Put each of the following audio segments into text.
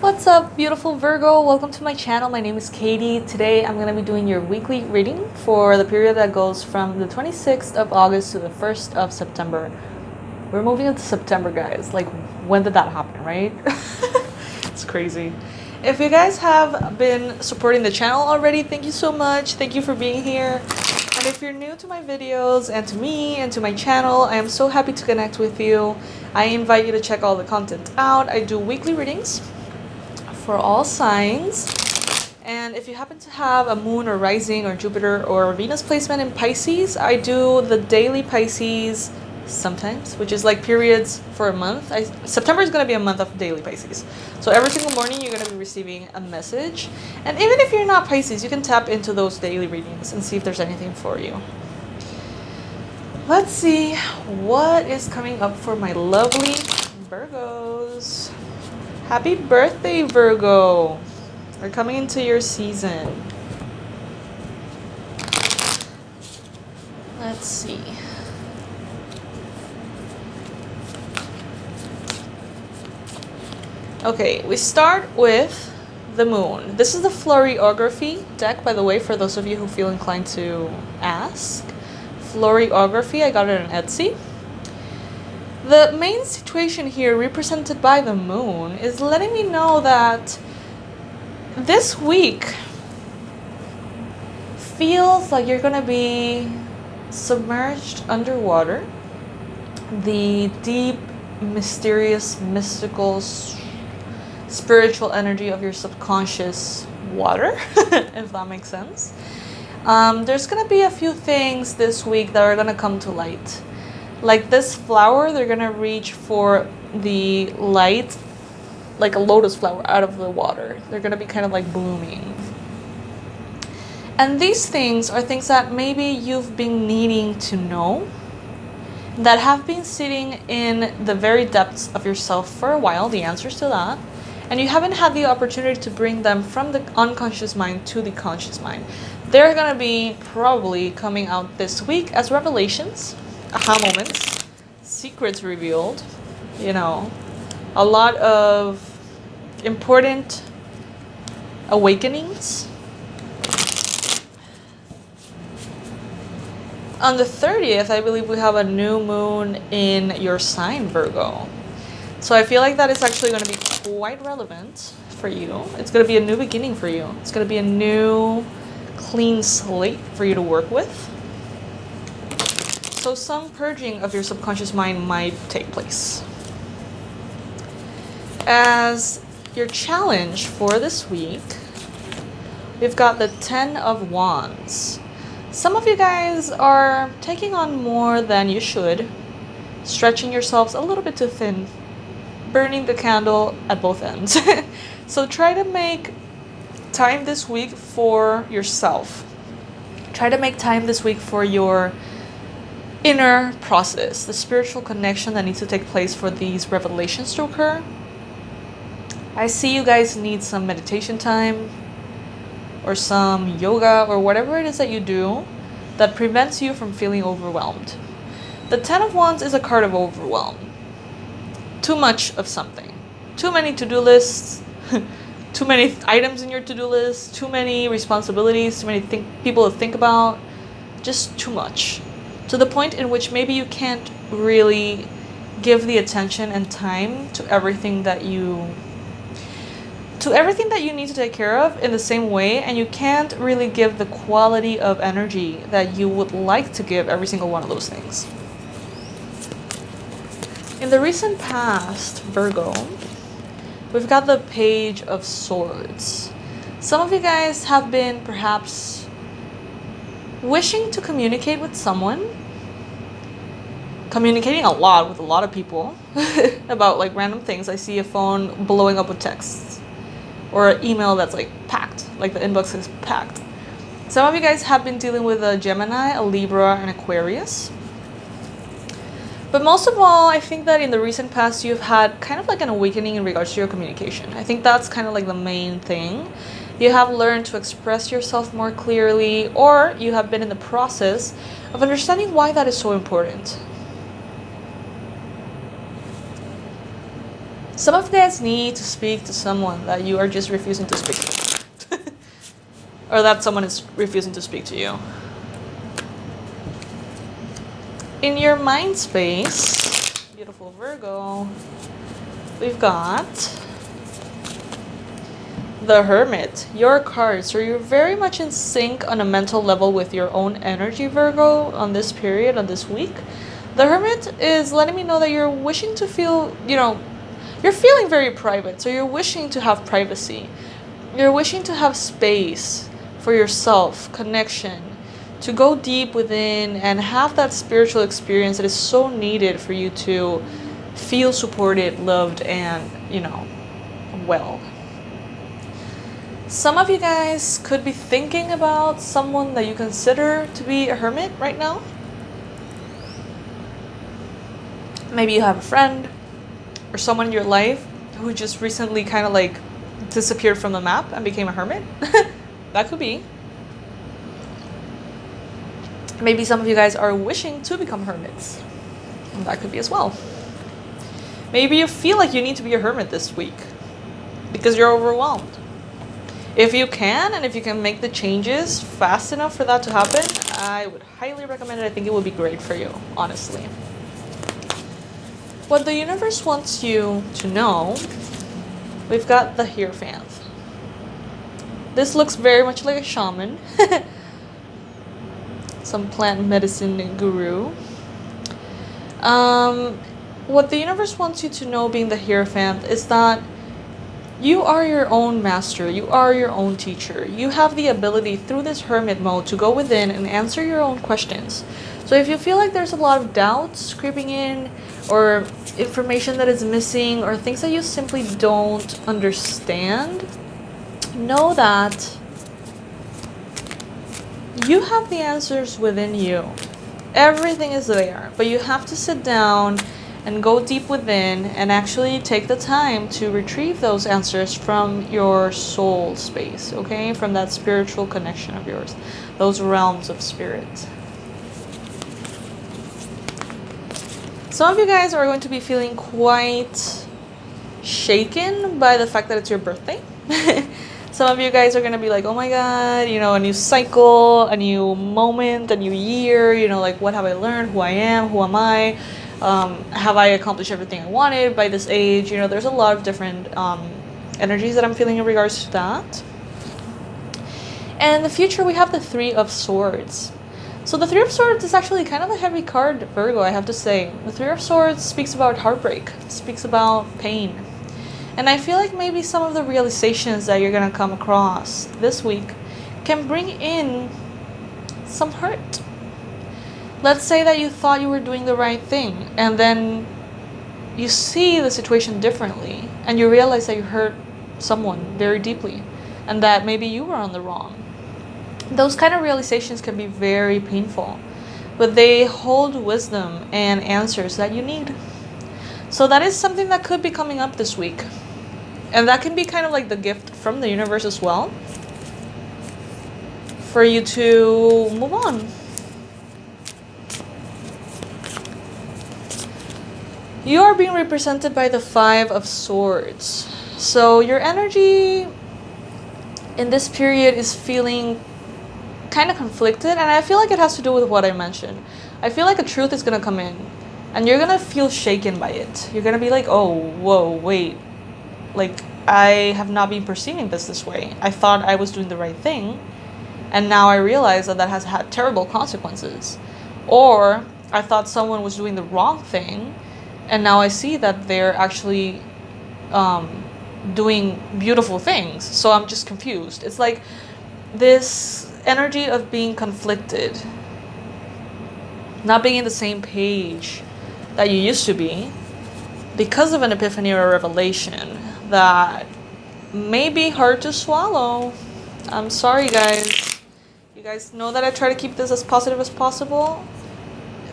What's up, beautiful Virgo? Welcome to my channel. My name is Katie. Today I'm going to be doing your weekly reading for the period that goes from the 26th of August to the 1st of September. We're moving into September, guys. Like, when did that happen, right? It's crazy. If you guys have been supporting the channel already, thank you so much. Thank you for being here. And if you're new to my videos and to me and to my channel, I am so happy to connect with you. I invite you to check all the content out. I do weekly readings for all signs, and if you happen to have a moon or rising or Jupiter or Venus placement in Pisces, I do the daily Pisces sometimes, which is like periods for a month. September is going to be a month of daily Pisces, so every single morning you're going to be receiving a message. And even if you're not Pisces, you can tap into those daily readings and see if there's anything for you. Let's see what is coming up for my lovely Virgos. Happy birthday, Virgo! We're coming into your season. Let's see. Okay, we start with the moon. This is the Floriography deck, by the way, for those of you who feel inclined to ask. Floriography, I got it on Etsy. The main situation here, represented by the moon, is letting me know that this week feels like you're gonna be submerged underwater. The deep, mysterious, mystical, spiritual energy of your subconscious water, if that makes sense. There's gonna be a few things this week that are gonna come to light. Like this flower, they're gonna reach for the light, like a lotus flower out of the water. They're gonna be kind of like blooming. And these things are things that maybe you've been needing to know, that have been sitting in the very depths of yourself for a while, the answers to that, and you haven't had the opportunity to bring them from the unconscious mind to the conscious mind. They're gonna be probably coming out this week as revelations, aha moments, secrets revealed, you know, a lot of important awakenings. On the 30th, I believe we have a new moon in your sign, Virgo. So I feel like that is actually going to be quite relevant for you. It's going to be a new beginning for you. It's going to be a new clean slate for you to work with. So some purging of your subconscious mind might take place. As your challenge for this week, we've got the 10 of Wands. Some of you guys are taking on more than you should, stretching yourselves a little bit too thin, burning the candle at both ends. So try to make time this week for yourself. Try to make time this week for your inner process, the spiritual connection that needs to take place for these revelations to occur. I see you guys need some meditation time or some yoga or whatever it is that you do that prevents you from feeling overwhelmed. The 10 of Wands is a card of overwhelm. Too much of something. Too many to-do lists, too many items in your to-do list, too many responsibilities, too many people to think about, just too much. To the point in which maybe you can't really give the attention and time to everything that you need to take care of in the same way, and you can't really give the quality of energy that you would like to give every single one of those things. In the recent past, Virgo, we've got the Page of Swords. Some of you guys have been perhaps wishing to communicate with someone, communicating a lot with a lot of people about like random things. I see a phone blowing up with texts or an email that's like packed, like the inbox is packed. Some of you guys have been dealing with a Gemini, a Libra, and Aquarius. But most of all, I think that in the recent past, you've had kind of like an awakening in regards to your communication. I think that's kind of like the main thing. You have learned to express yourself more clearly, or you have been in the process of understanding why that is so important. Some of you guys need to speak to someone that you are just refusing to speak to. Or that someone is refusing to speak to you. In your mind space, beautiful Virgo, we've got the Hermit, your card. So you're very much in sync on a mental level with your own energy, Virgo, on this period, on this week. The Hermit is letting me know that you're wishing to feel, you're feeling very private. So you're wishing to have privacy. You're wishing to have space for yourself, connection, to go deep within and have that spiritual experience that is so needed for you to feel supported, loved, and, well. Some of you guys could be thinking about someone that you consider to be a hermit right now. Maybe you have a friend or someone in your life who just recently kind of like disappeared from the map and became a hermit. That could be. Maybe some of you guys are wishing to become hermits. That could be as well. Maybe you feel like you need to be a hermit this week because you're overwhelmed. If you can, and if you can make the changes fast enough for that to happen, I would highly recommend it. I think it would be great for you, honestly. What the universe wants you to know, we've got the Hierophant. This looks very much like a shaman. Some plant medicine guru. What the universe wants you to know, being the Hierophant, is that you are your own master. You are your own teacher. You have the ability through this hermit mode to go within and answer your own questions. So if you feel like there's a lot of doubts creeping in, or information that is missing, or things that you simply don't understand, know that you have the answers within you. Everything is there, but you have to sit down and go deep within and actually take the time to retrieve those answers from your soul space, okay? From that spiritual connection of yours, those realms of spirit. Some of you guys are going to be feeling quite shaken by the fact that it's your birthday. Some of you guys are going to be like, oh my God, a new cycle, a new moment, a new year, like, what have I learned, who I am, who am I? Have I accomplished everything I wanted by this age? There's a lot of different energies that I'm feeling in regards to that. And in the future, we have the Three of Swords. So the Three of Swords is actually kind of a heavy card, Virgo, I have to say. The Three of Swords speaks about heartbreak, speaks about pain. And I feel like maybe some of the realizations that you're going to come across this week can bring in some hurt. Let's say that you thought you were doing the right thing, and then you see the situation differently, and you realize that you hurt someone very deeply, and that maybe you were on the wrong. Those kind of realizations can be very painful, but they hold wisdom and answers that you need. So that is something that could be coming up this week. And that can be kind of like the gift from the universe as well, for you to move on. You are being represented by the Five of Swords. So your energy in this period is feeling kind of conflicted, and I feel like it has to do with what I mentioned. I feel like a truth is going to come in, and you're going to feel shaken by it. You're going to be like, oh, whoa, wait. Like, I have not been perceiving this way. I thought I was doing the right thing, and now I realize that that has had terrible consequences. Or I thought someone was doing the wrong thing, and now I see that they're actually doing beautiful things. So I'm just confused. It's like this energy of being conflicted, not being in the same page that you used to be, because of an epiphany or a revelation that may be hard to swallow. I'm sorry, guys. You guys know that I try to keep this as positive as possible.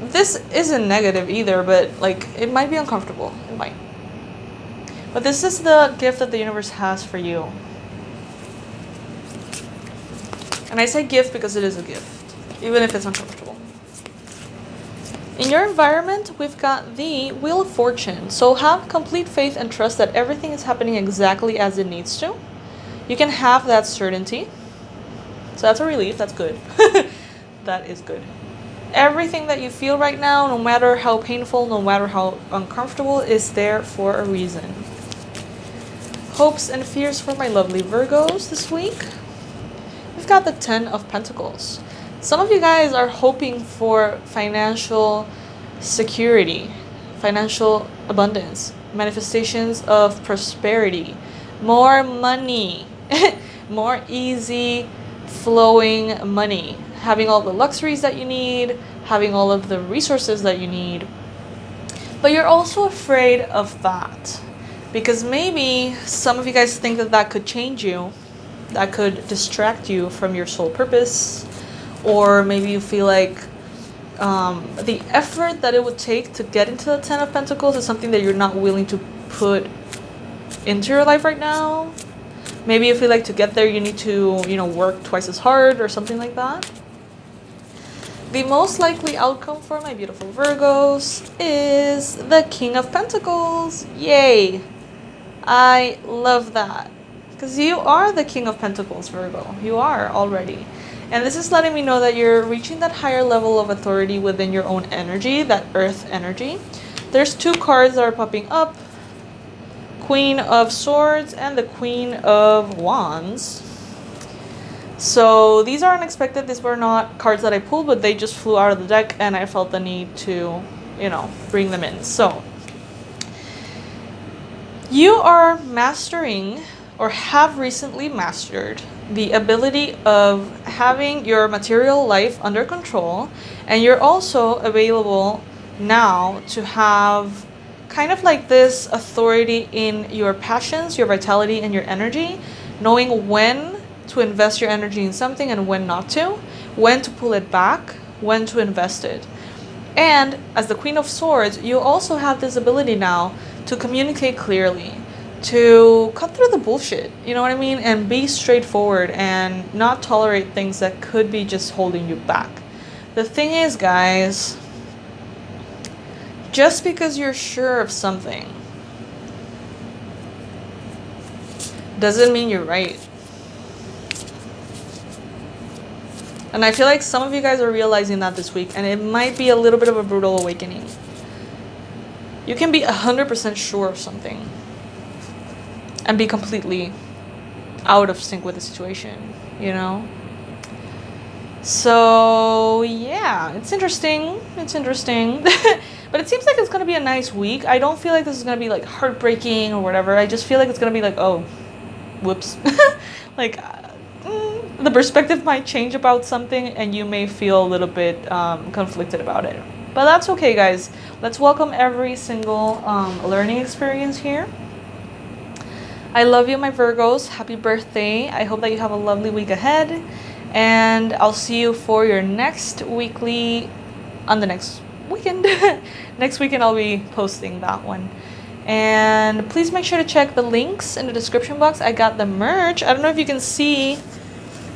This isn't negative either, but like, it might be uncomfortable. It might. But this is the gift that the universe has for you. And I say gift because it is a gift, even if it's uncomfortable. In your environment, we've got the Wheel of Fortune. So have complete faith and trust that everything is happening exactly as it needs to. You can have that certainty. So that's a relief. That's good. That is good. Everything that you feel right now, no matter how painful, no matter how uncomfortable, is there for a reason. Hopes and fears for my lovely Virgos this week. We've got the 10 of Pentacles. Some of you guys are hoping for financial security, financial abundance, manifestations of prosperity, more money, more easy flowing money, having all the luxuries that you need, having all of the resources that you need. But you're also afraid of that because maybe some of you guys think that that could change you, that could distract you from your soul purpose, or maybe you feel like the effort that it would take to get into the 10 of Pentacles is something that you're not willing to put into your life right now. Maybe you feel like to get there you need to, work twice as hard or something like that. The most likely outcome for my beautiful Virgos is the King of Pentacles. Yay! I love that. Because you are the King of Pentacles, Virgo. You are already. And this is letting me know that you're reaching that higher level of authority within your own energy, that earth energy. There's two cards that are popping up. Queen of Swords and the Queen of Wands. So these are unexpected. These were not cards that I pulled, but they just flew out of the deck and I felt the need to, bring them in. So you are mastering or have recently mastered the ability of having your material life under control, and you're also available now to have kind of like this authority in your passions, your vitality, and your energy, knowing when to invest your energy in something and when not to, when to pull it back, when to invest it. And as the Queen of Swords, you also have this ability now to communicate clearly, to cut through the bullshit, you know what I mean? And be straightforward and not tolerate things that could be just holding you back. The thing is, guys, just because you're sure of something doesn't mean you're right. And I feel like some of you guys are realizing that this week, and it might be a little bit of a brutal awakening. You can be 100% sure of something and be completely out of sync with the situation, So, yeah, it's interesting. It's interesting. But it seems like it's going to be a nice week. I don't feel like this is going to be, like, heartbreaking or whatever. I just feel like it's going to be like, oh, whoops. Like, the perspective might change about something and you may feel a little bit conflicted about it. But that's okay, guys. Let's welcome every single learning experience here. I love you, my Virgos. Happy birthday. I hope that you have a lovely week ahead. And I'll see you for your next weekly on the next weekend. Next weekend I'll be posting that one. And please make sure to check the links in the description box. I got the merch. I don't know if you can see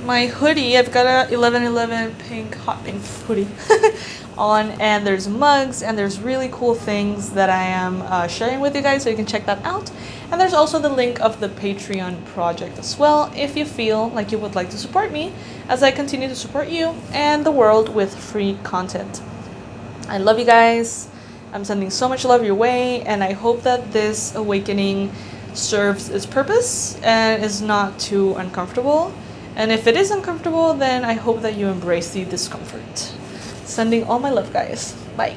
my hoodie. I've got a 11/11 pink, hot pink hoodie on, and there's mugs and there's really cool things that I am sharing with you guys, so you can check that out. And there's also the link of the Patreon project as well, if you feel like you would like to support me as I continue to support you and the world with free content. I love you guys. I'm sending so much love your way, and I hope that this awakening serves its purpose and is not too uncomfortable. And if it is uncomfortable, then I hope that you embrace the discomfort. Sending all my love, guys. Bye.